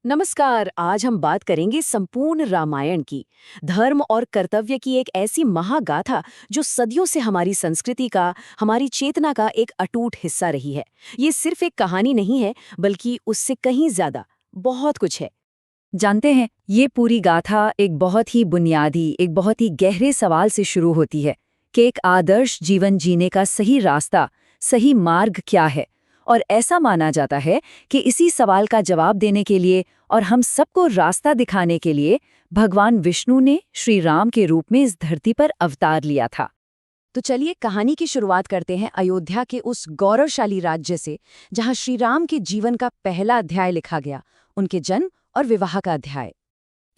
नमस्कार। आज हम बात करेंगे संपूर्ण रामायण की, धर्म और कर्तव्य की एक ऐसी महागाथा जो सदियों से हमारी संस्कृति का, हमारी चेतना का एक अटूट हिस्सा रही है। ये सिर्फ एक कहानी नहीं है, बल्कि उससे कहीं ज्यादा बहुत कुछ है। जानते हैं, ये पूरी गाथा एक बहुत ही बुनियादी, एक बहुत ही गहरे सवाल से शुरू होती है कि एक आदर्श जीवन जीने का सही रास्ता, सही मार्ग क्या है। और ऐसा माना जाता है कि इसी सवाल का जवाब देने के लिए और हम सबको रास्ता दिखाने के लिए भगवान विष्णु ने श्री राम के रूप में इस धरती पर अवतार लिया था। तो चलिए कहानी की शुरुआत करते हैं अयोध्या के उस गौरवशाली राज्य से, जहां श्री राम के जीवन का पहला अध्याय लिखा गया, उनके जन्म और विवाह का अध्याय।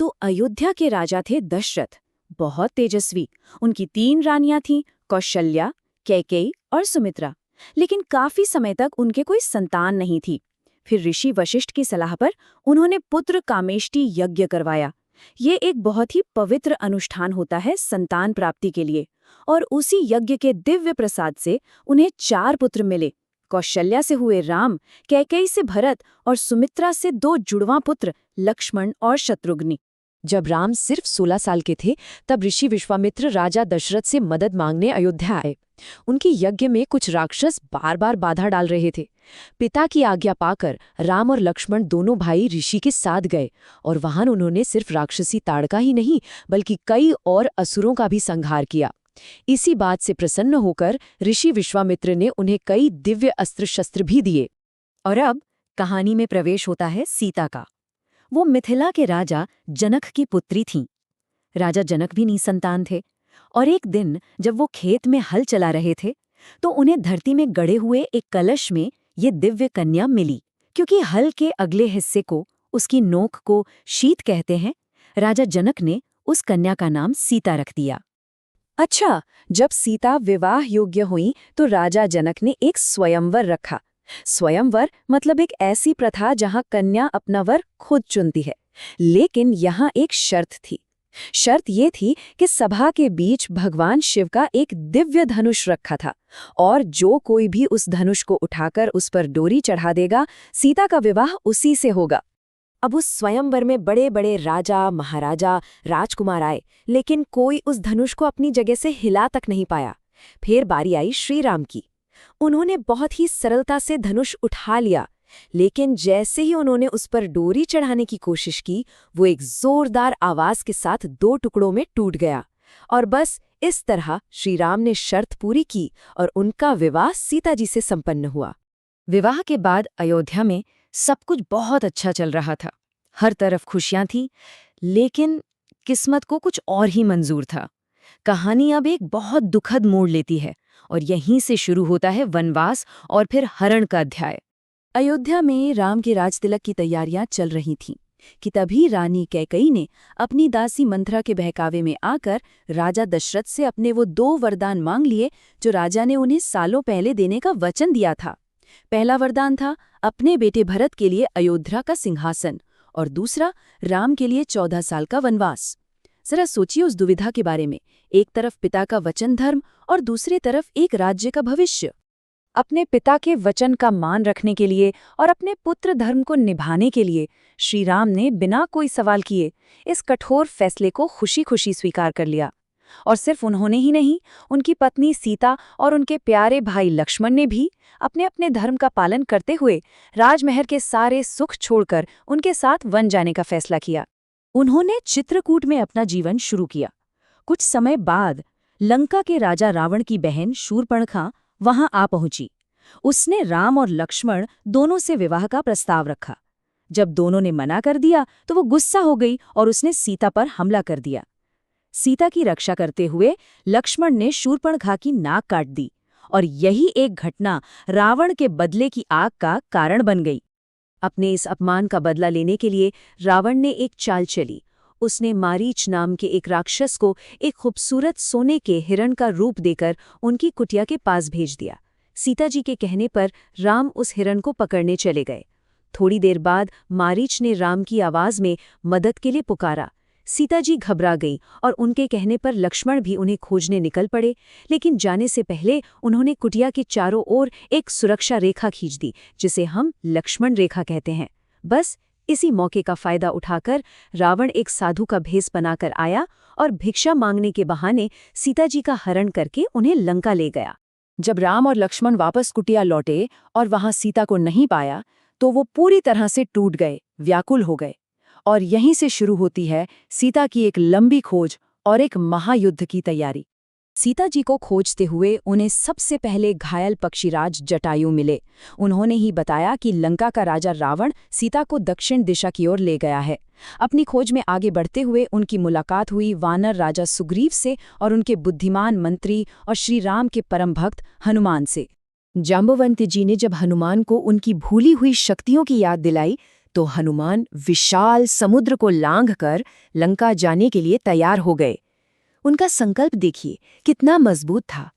तो अयोध्या के राजा थे दशरथ, बहुत तेजस्वी। उनकी 3 रानियां थीं, कौशल्या, कैकेयी और सुमित्रा। लेकिन काफी समय तक उनके कोई संतान नहीं थी। फिर ऋषि वशिष्ठ की सलाह पर उन्होंने पुत्र कामेष्टि यज्ञ करवाया। ये एक बहुत ही पवित्र अनुष्ठान होता है संतान प्राप्ति के लिए। और उसी यज्ञ के दिव्य प्रसाद से उन्हें 4 पुत्र मिले। कौशल्या से हुए राम, कैकेयी से भरत और सुमित्रा से 2 जुड़वां पुत्र लक्ष्मण और शत्रुघ्नि। जब राम सिर्फ 16 साल के थे, तब ऋषि विश्वामित्र राजा दशरथ से मदद मांगने अयोध्या आए। उनके यज्ञ में कुछ राक्षस बार बार बाधा डाल रहे थे। पिता की आज्ञा पाकर राम और लक्ष्मण दोनों भाई ऋषि के साथ गए, और वहां उन्होंने सिर्फ राक्षसी ताड़का ही नहीं, बल्कि कई और असुरों का भी संहार किया। इसी बात से प्रसन्न होकर ऋषि विश्वामित्र ने उन्हें कई दिव्य अस्त्र शस्त्र भी दिए। और अब कहानी में प्रवेश होता है सीता का। वो मिथिला के राजा जनक की पुत्री थीं। राजा जनक भी निसंतान थे, और एक दिन जब वो खेत में हल चला रहे थे, तो उन्हें धरती में गड़े हुए एक कलश में ये दिव्य कन्या मिली। क्योंकि हल के अगले हिस्से को, उसकी नोक को शीत कहते हैं, राजा जनक ने उस कन्या का नाम सीता रख दिया। अच्छा, जब सीता विवाह योग्य हुई तो राजा जनक ने एक स्वयंवर रखा। स्वयंवर मतलब एक ऐसी प्रथा जहां कन्या अपना वर खुद चुनती है। लेकिन यहाँ एक शर्त थी। शर्त ये थी कि सभा के बीच भगवान शिव का एक दिव्य धनुष रखा था, और जो कोई भी उस धनुष को उठाकर उस पर डोरी चढ़ा देगा, सीता का विवाह उसी से होगा। अब उस स्वयंवर में बड़े बड़े राजा, महाराजा, राजकुमार आए, लेकिन कोई उस धनुष को अपनी जगह से हिला तक नहीं पाया। फिर बारी आई श्री राम की। उन्होंने बहुत ही सरलता से धनुष उठा लिया, लेकिन जैसे ही उन्होंने उस पर डोरी चढ़ाने की कोशिश की, वो एक जोरदार आवाज के साथ 2 टुकड़ों में टूट गया। और बस इस तरह श्री राम ने शर्त पूरी की और उनका विवाह सीता जी से संपन्न हुआ। विवाह के बाद अयोध्या में सब कुछ बहुत अच्छा चल रहा था। हर तरफ खुशियां थीं, लेकिन किस्मत को कुछ और ही मंजूर था। कहानी अब एक बहुत दुखद मोड़ लेती है, और यहीं से शुरू होता है वनवास और फिर हरण का अध्याय। अयोध्या में राम के राजतिलक की तैयारियां चल रही थीं कि तभी रानी कैकेयी ने अपनी दासी मंथरा के बहकावे में आकर राजा दशरथ से अपने वो 2 वरदान मांग लिए जो राजा ने उन्हें सालों पहले देने का वचन दिया था। पहला वरदान था अपने बेटे भरत के लिए अयोध्या का सिंहासन, और दूसरा राम के लिए 14 साल का वनवास। जरा सोचिए उस दुविधा के बारे में। एक तरफ पिता का वचन धर्म, और दूसरी तरफ एक राज्य का भविष्य। अपने पिता के वचन का मान रखने के लिए और अपने पुत्र धर्म को निभाने के लिए श्री राम ने बिना कोई सवाल किए इस कठोर फैसले को खुशी खुशी स्वीकार कर लिया। और सिर्फ उन्होंने ही नहीं, उनकी पत्नी सीता और उनके प्यारे भाई लक्ष्मण ने भी अपने अपने धर्म का पालन करते हुए राजमहल के सारे सुख छोड़कर उनके साथ वन जाने का फैसला किया। उन्होंने चित्रकूट में अपना जीवन शुरू किया। कुछ समय बाद लंका के राजा रावण की बहन शूर्पणखा वहां आ पहुंची। उसने राम और लक्ष्मण दोनों से विवाह का प्रस्ताव रखा। जब दोनों ने मना कर दिया तो वो गुस्सा हो गई और उसने सीता पर हमला कर दिया। सीता की रक्षा करते हुए लक्ष्मण ने शूर्पणखा की नाक काट दी, और यही एक घटना रावण के बदले की आग का कारण बन गई। अपने इस अपमान का बदला लेने के लिए रावण ने एक चाल चली। उसने मारीच नाम के एक राक्षस को एक खूबसूरत सोने के हिरण का रूप देकर उनकी कुटिया के पास भेज दिया। सीता जी के कहने पर राम उस हिरण को पकड़ने चले गए। थोड़ी देर बाद मारीच ने राम की आवाज में मदद के लिए पुकारा। सीता जी घबरा गई, और उनके कहने पर लक्ष्मण भी उन्हें खोजने निकल पड़े। लेकिन जाने से पहले उन्होंने कुटिया के चारों ओर एक सुरक्षा रेखा खींच दी, जिसे हम लक्ष्मण रेखा कहते हैं। बस इसी मौके का फायदा उठाकर रावण एक साधु का भेष बनाकर आया और भिक्षा मांगने के बहाने सीता जी का हरण करके उन्हें लंका ले गया। जब राम और लक्ष्मण वापस कुटिया लौटे और वहां सीता को नहीं पाया तो वो पूरी तरह से टूट गए, व्याकुल हो गए। और यहीं से शुरू होती है सीता की एक लंबी खोज और एक महायुद्ध की तैयारी। सीता जी को खोजते हुए उन्हें सबसे पहले घायल पक्षीराज जटायु मिले। उन्होंने ही बताया कि लंका का राजा रावण सीता को दक्षिण दिशा की ओर ले गया है। अपनी खोज में आगे बढ़ते हुए उनकी मुलाकात हुई वानर राजा सुग्रीव से और उनके बुद्धिमान मंत्री और श्री राम के परम भक्त हनुमान से। जाम्बवंत जी ने जब हनुमान को उनकी भूली हुई शक्तियों की याद दिलाई तो हनुमान विशाल समुद्र को लांघकर लंका जाने के लिए तैयार हो गए। उनका संकल्प देखिए कितना मजबूत था।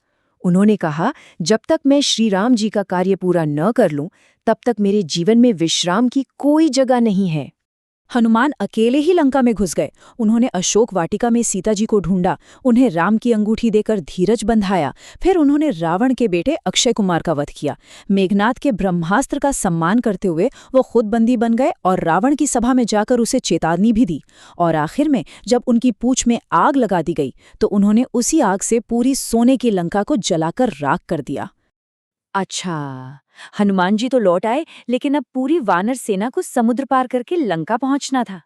उन्होंने कहा, जब तक मैं श्री राम जी का कार्य पूरा न कर लूं, तब तक मेरे जीवन में विश्राम की कोई जगह नहीं है। हनुमान अकेले ही लंका में घुस गए। उन्होंने अशोक वाटिका में सीता जी को ढूंढा, उन्हें राम की अंगूठी देकर धीरज बंधाया। फिर उन्होंने रावण के बेटे अक्षय कुमार का वध किया। मेघनाद के ब्रह्मास्त्र का सम्मान करते हुए वो खुद बंदी बन गए और रावण की सभा में जाकर उसे चेतावनी भी दी। और आखिर में जब उनकी पूंछ में आग लगा दी गई तो उन्होंने उसी आग से पूरी सोने की लंका को जलाकर राख कर दिया। अच्छा, हनुमान जी तो लौट आए, लेकिन अब पूरी वानर सेना को समुद्र पार करके लंका पहुंचना था।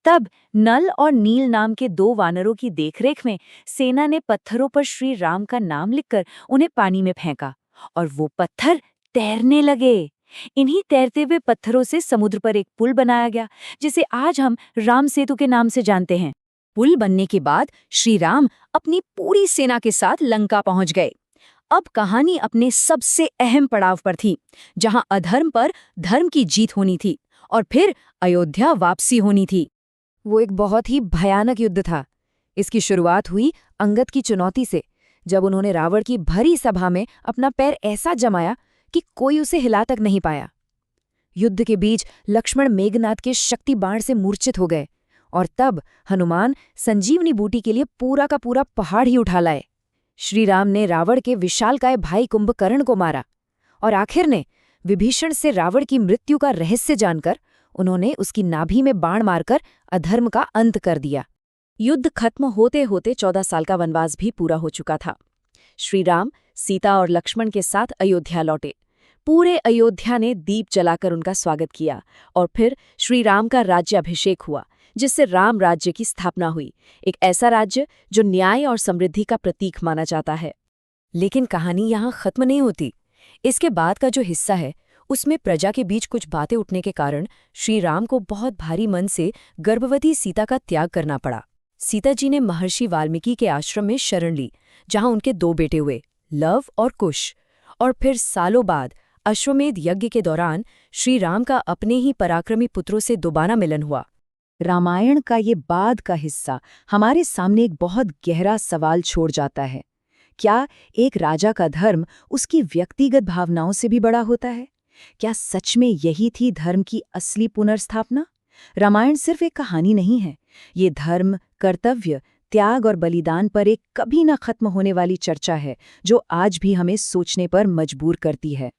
तब नल और नील नाम के 2 वानरों की देखरेख में सेना ने पत्थरों पर श्री राम का नाम लिखकर उन्हें पानी में फेंका और वो पत्थर तैरने लगे। इन्हीं तैरते हुए पत्थरों से समुद्र पर एक पुल बनाया गया, जिसे आज हम राम सेतु के नाम से जानते हैं। पुल बनने के बाद श्री राम अपनी पूरी सेना के साथ लंका पहुंच गए। अब कहानी अपने सबसे अहम पड़ाव पर थी, जहां अधर्म पर धर्म की जीत होनी थी और फिर अयोध्या वापसी होनी थी। वो एक बहुत ही भयानक युद्ध था। इसकी शुरुआत हुई अंगद की चुनौती से, जब उन्होंने रावण की भरी सभा में अपना पैर ऐसा जमाया कि कोई उसे हिला तक नहीं पाया। युद्ध के बीच लक्ष्मण मेघनाद के शक्ति बाण से मूर्छित हो गए और तब हनुमान संजीवनी बूटी के लिए पूरा का पूरा पहाड़ ही उठा लाए। श्री राम ने रावण के विशालकाय भाई कुंभकर्ण को मारा और आखिर ने विभीषण से रावण की मृत्यु का रहस्य जानकर उन्होंने उसकी नाभि में बाण मारकर अधर्म का अंत कर दिया। युद्ध खत्म होते होते 14 साल का वनवास भी पूरा हो चुका था। श्री राम सीता और लक्ष्मण के साथ अयोध्या लौटे। पूरे अयोध्या ने दीप जलाकर उनका स्वागत किया और फिर श्री राम का राज्याभिषेक हुआ, जिससे राम राज्य की स्थापना हुई, एक ऐसा राज्य जो न्याय और समृद्धि का प्रतीक माना जाता है। लेकिन कहानी यहाँ खत्म नहीं होती। इसके बाद का जो हिस्सा है उसमें प्रजा के बीच कुछ बातें उठने के कारण श्री राम को बहुत भारी मन से गर्भवती सीता का त्याग करना पड़ा। सीता जी ने महर्षि वाल्मीकि के आश्रम में शरण ली, जहाँ उनके 2 बेटे हुए, लव और कुश। और फिर सालों बाद अश्वमेध यज्ञ के दौरान श्री राम का अपने ही पराक्रमी पुत्रों से दोबारा मिलन हुआ। रामायण का ये बाद का हिस्सा हमारे सामने एक बहुत गहरा सवाल छोड़ जाता है। क्या एक राजा का धर्म उसकी व्यक्तिगत भावनाओं से भी बड़ा होता है? क्या सच में यही थी धर्म की असली पुनर्स्थापना? रामायण सिर्फ एक कहानी नहीं है, ये धर्म, कर्तव्य, त्याग और बलिदान पर एक कभी न खत्म होने वाली चर्चा है, जो आज भी हमें सोचने पर मजबूर करती है।